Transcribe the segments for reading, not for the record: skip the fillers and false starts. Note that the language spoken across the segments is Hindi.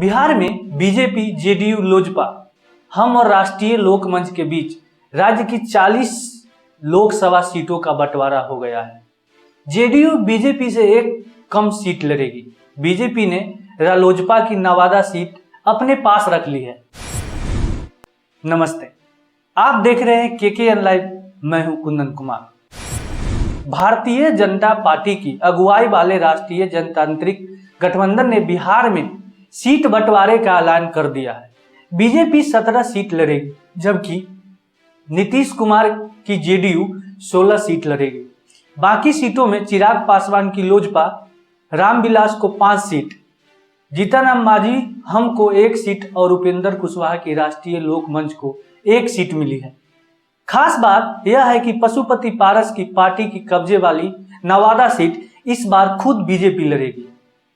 बिहार में बीजेपी, जेडीयू, लोजपा, हम और राष्ट्रीय लोक मंच के बीच राज्य की 40 लोकसभा सीटों का बंटवारा हो गया है। जेडीयू बीजेपी से एक कम सीट लड़ेगी। बीजेपी ने रालोजपा की नवादा सीट अपने पास रख ली है। नमस्ते, आप देख रहे हैं केकेएन लाइव। मैं हूं कुंदन कुमार। भारतीय जनता पार्टी की अगुवाई वाले राष्ट्रीय जनतांत्रिक गठबंधन ने बिहार में सीट बंटवारे का ऐलान कर दिया है। बीजेपी 17 सीट लड़ेगी, जबकि नीतीश कुमार की जेडीयू 16 सीट लड़ेगी। बाकी सीटों में चिराग पासवान की लोजपा, रामविलास को 5 सीट, जीतन राम मांझी हम को 1 सीट और उपेंद्र कुशवाहा की राष्ट्रीय लोक मंच को 1 सीट मिली है। खास बात यह है कि पशुपति पारस की पार्टी की कब्जे वाली नवादा सीट इस बार खुद बीजेपी लड़ेगी।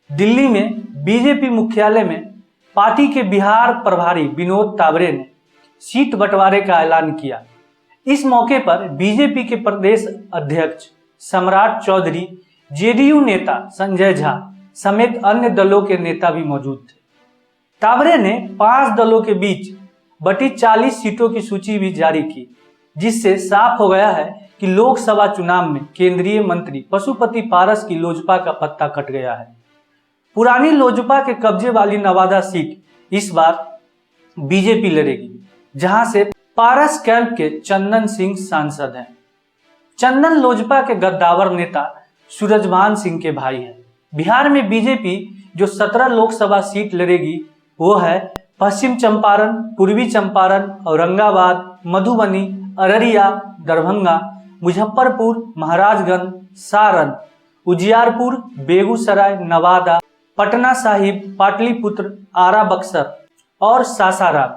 दिल्ली में बीजेपी मुख्यालय में पार्टी के बिहार प्रभारी विनोद तावरे ने सीट बंटवारे का ऐलान किया। इस मौके पर बीजेपी के प्रदेश अध्यक्ष सम्राट चौधरी, जेडीयू नेता संजय झा समेत अन्य दलों के नेता भी मौजूद थे। तावरे ने 5 दलों के बीच बटी 40 सीटों की सूची भी जारी की, जिससे साफ हो गया है कि लोकसभा चुनाव में केंद्रीय मंत्री पशुपति पारस की लोजपा का पत्ता कट गया है। पुरानी लोजपा के कब्जे वाली नवादा सीट इस बार बीजेपी लड़ेगी, जहां से पारस कैंप के चंदन सिंह सांसद हैं। चंदन लोजपा के गद्दावर नेता सूरजभान सिंह के भाई हैं। बिहार में बीजेपी जो 17 लोकसभा सीट लड़ेगी वो है पश्चिम चंपारण, पूर्वी चंपारण, औरंगाबाद, मधुबनी, अररिया, दरभंगा, मुजफ्फरपुर, महाराजगंज, सारण, उजियारपुर, बेगूसराय, नवादा, पटना साहिब, पाटलिपुत्र, आरा, बक्सर और सासाराम।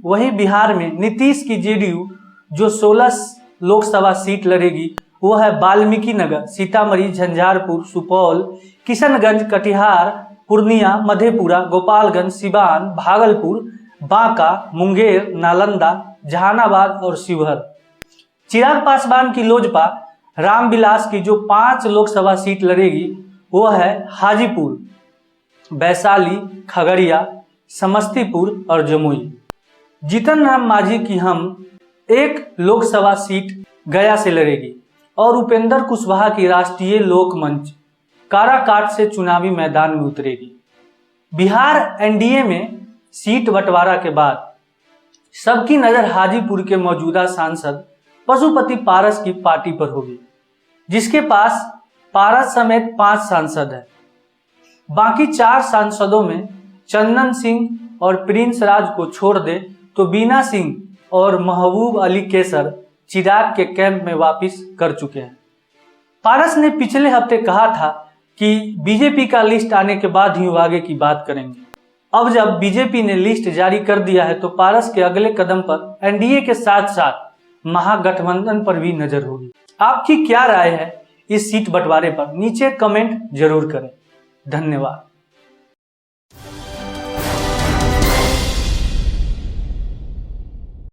वहीं बिहार में नीतीश की जेडीयू जो 16 लोकसभा सीट लड़ेगी वो है वाल्मीकि नगर, सीतामढ़ी, झंझारपुर, सुपौल, किशनगंज, कटिहार, पूर्णिया, मधेपुरा, गोपालगंज, सिवान, भागलपुर, बांका, मुंगेर, नालंदा, जहानाबाद और शिवहर। चिराग पासवान की लोजपा रामविलास की जो 5 लोकसभा सीट लड़ेगी वो है हाजीपुर, वैशाली, खगड़िया, समस्तीपुर और जमुई। जीतन राम मांझी की हम 1 लोकसभा सीट गया से लड़ेगी और उपेंद्र कुशवाहा की राष्ट्रीय लोक मंच काराकाट से चुनावी मैदान में उतरेगी। बिहार एनडीए में सीट बंटवारा के बाद सबकी नजर हाजीपुर के मौजूदा सांसद पशुपति पारस की पार्टी पर होगी, जिसके पास पारस समेत 5 सांसद हैं। बाकी 4 सांसदों में चंदन सिंह और प्रिंस राज को छोड़ दे तो बीना सिंह और महबूब अली केसर चिराग के कैंप में वापस कर चुके हैं। पारस ने पिछले हफ्ते कहा था कि बीजेपी का लिस्ट आने के बाद ही वो आगे की बात करेंगे। अब जब बीजेपी ने लिस्ट जारी कर दिया है तो पारस के अगले कदम पर एनडीए के साथ साथ महागठबंधन पर भी नजर होगी। आपकी क्या राय है इस सीट बंटवारे पर? नीचे कमेंट जरूर करें। धन्यवाद।